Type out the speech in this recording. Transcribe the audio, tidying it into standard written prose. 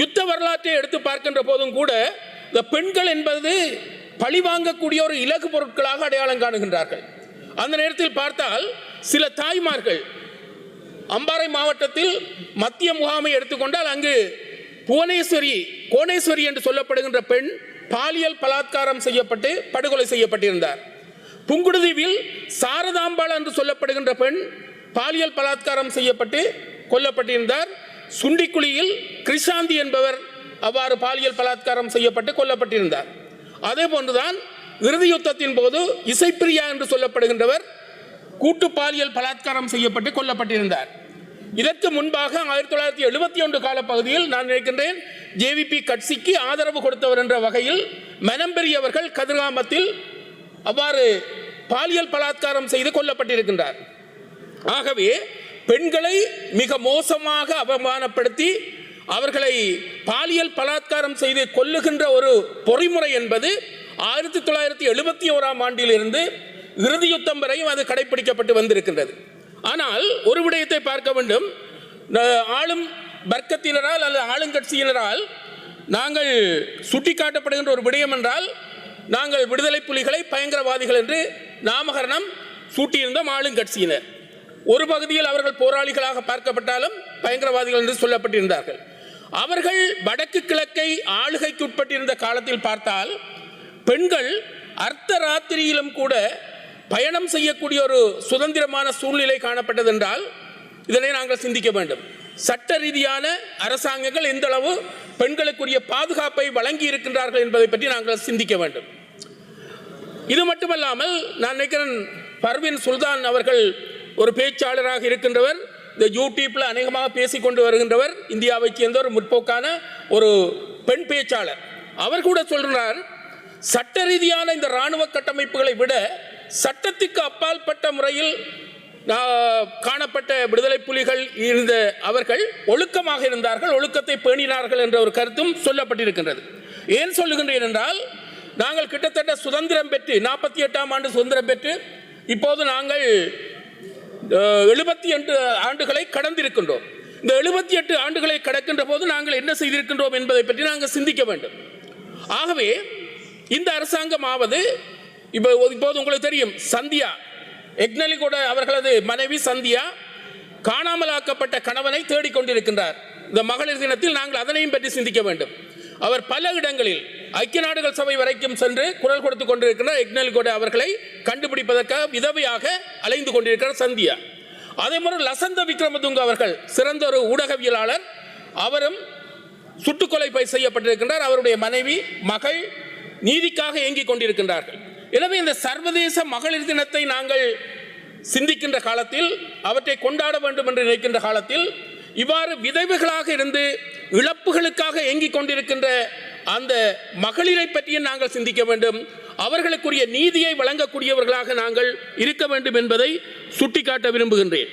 யுத்த வரலாற்றை எடுத்து பார்க்கின்ற போதும் கூட இந்த பெண்கள் என்பது பழிவாங்கக்கூடிய ஒரு இலகு பொருட்களாக அடையாளம் காணுகின்றார்கள். அந்த நேரத்தில் பார்த்தால் சில தாய்மார்கள் அம்பாறை மாவட்டத்தில் மத்திய முகாமை எடுத்துக்கொண்டால் அங்கு கோணேஸ்வரி என்று சொல்லப்படுகின்ற பெண் பாலியல் பலாத்காரம் செய்யப்பட்டு படுகொலை செய்யப்பட்டிருந்தார். புங்குடுதீவில் சாரதாம்பாள் என்று சொல்லப்படுகின்ற பெண் பாலியல் பலாத்காரம் செய்யப்பட்டு கொல்லப்பட்டிருந்தார். சுண்டிக்குழியில் கிருஷாந்தி என்பவர் அவ்வாறு பாலியல் பலாத்காரம் செய்யப்பட்டு கொல்லப்பட்டிருந்தார். அதே போன்றுதான் இறுதி யுத்தத்தின் போது இசைப்பிரியா என்று சொல்லப்படுகின்றவர் கூட்டு பாலியல் பலாத்காரம் செய்யப்பட்டு கொல்லப்பட்டிருந்தார். இதற்கு முன்பாக 1971 காலப்பகுதியில் நான் நினைக்கின்றேன் ஜேவிபி கட்சிக்கு ஆதரவு கொடுத்தவர் என்ற வகையில் மனம்பெரியவர்கள் கதிர்காமத்தில் அவ்வாறு பாலியல் பலாத்காரம் செய்து கொல்லப்பட்டிருக்கின்றார். ஆகவே பெண்களை மிக மோசமாக அவமானப்படுத்தி அவர்களை பாலியல் பலாத்காரம் செய்து கொல்லுகின்ற ஒரு பொறிமுறை என்பது 1971 ஆண்டிலிருந்து இறுதி யுத்தம் வரையும் அது கடைபிடிக்கப்பட்டு வந்திருக்கின்றது. ஆனால் ஒரு விடயத்தை பார்க்க வேண்டும். ஆளும் வர்க்கத்தினரால் அல்லது ஆளுங்கட்சியினரால் நாங்கள் சுட்டிக்காட்டப்படுகின்ற ஒரு விடயம் என்றால் நாங்கள் விடுதலை புலிகளை பயங்கரவாதிகள் என்று நாமகரணம் சூட்டியிருந்தோம். ஆளுங்கட்சியினர் ஒரு பகுதியில் அவர்கள் போராளிகளாக பார்க்கப்பட்டாலும் பயங்கரவாதிகள் என்று சொல்லப்பட்டிருந்தார்கள். அவர்கள் வடக்கு கிழக்கை ஆளுகைக்கு உட்பட்டிருந்த காலத்தில் பார்த்தால் பெண்கள் அர்த்த ராத்திரியிலும் கூட பயணம் செய்யக்கூடிய ஒரு சுதந்திரமான சூழ்நிலை காணப்பட்டது என்றால் இதனை நாங்கள் சிந்திக்க வேண்டும். சட்ட ரீதியான அரசாங்கங்கள் எந்த அளவு பெண்களுக்குரிய பாதுகாப்பை வழங்கி இருக்கின்றார்கள் என்பதை பற்றி நாங்கள் சிந்திக்க வேண்டும். இது மட்டுமல்லாமல் நான் நினைக்கிறேன் பர்வீன் சுல்தான் அவர்கள் ஒரு பேச்சாளராக இருக்கின்றவர், இந்த யூடியூப்ல அநேகமாக பேசிக்கொண்டு வருகின்றவர், இந்தியாவை சேர்ந்த ஒரு முற்போக்கான ஒரு பெண் பேச்சாளர். அவர் கூட சொல்றார், சட்ட ரீதியான இந்த இராணுவ கட்டமைப்புகளை விட சட்டத்துக்கு அப்பாற்பட்ட முறையில் காணப்பட்ட விடுதலை புலிகள் இருந்த அவர்கள் ஒழுக்கமாக இருந்தார்கள், ஒழுக்கத்தை பேணினார்கள் என்ற ஒரு கருத்தும் சொல்லப்பட்டிருக்கின்றது. ஏன் சொல்லுகின்றேன் என்றால் நாங்கள் கிட்டத்தட்ட சுதந்திரம் பெற்று 48ஆம் ஆண்டு சுதந்திரம் பெற்று இப்போது நாங்கள் 78 ஆண்டுகளை கடந்திருக்கின்றோம். இந்த 78 ஆண்டுகளை கடக்கின்ற போது நாங்கள் என்ன செய்திருக்கின்றோம் என்பதை பற்றி நாங்கள் சிந்திக்க வேண்டும். ஆகவே இந்த அரசாங்கமாவது இப்போது உங்களுக்கு தெரியும், சந்தியா எக்னலிகோட அவர்களது மனைவி சந்தியா காணாமலாக்கப்பட்ட கணவனை தேடிக்கொண்டிருக்கின்றார். இந்த மகளிர் தினத்தில் நாங்கள் அதனையும் பற்றி சிந்திக்க வேண்டும். அவர் பல இடங்களில் ஐக்கிய நாடுகள் சபை வரைக்கும் சென்று குரல் கொடுத்துக் கொண்டிருக்கிறார். எக்னலிகோட அவர்களை கண்டுபிடிப்பதற்காக விதவையாக அலைந்து கொண்டிருக்கிறார் சந்தியா. அதே மாதிரி லசந்த விக்ரமதுங்க அவர்கள் சிறந்த ஒரு ஊடகவியலாளர், அவரும் சுட்டுக்கொலை செய்யப்பட்டிருக்கின்றார். அவருடைய மனைவி மகள் நீதிக்காக ஏங்கிக் கொண்டிருக்கின்றார்கள். எனவே இந்த சர்வதேச மகளிர் தினத்தை நாங்கள் சிந்திக்கின்ற காலத்தில், அவற்றை கொண்டாட வேண்டும் என்று நினைக்கின்ற காலத்தில், இவ்வாறு விதவைகளாக இருந்து இழப்புகளுக்காக ஏங்கிக் கொண்டிருக்கின்ற அந்த மகளிரை பற்றியும் நாங்கள் சிந்திக்க வேண்டும். அவர்களுக்குரிய நீதியை வழங்கக்கூடியவர்களாக நாங்கள் இருக்க வேண்டும் என்பதை சுட்டிக்காட்ட விரும்புகின்றேன்.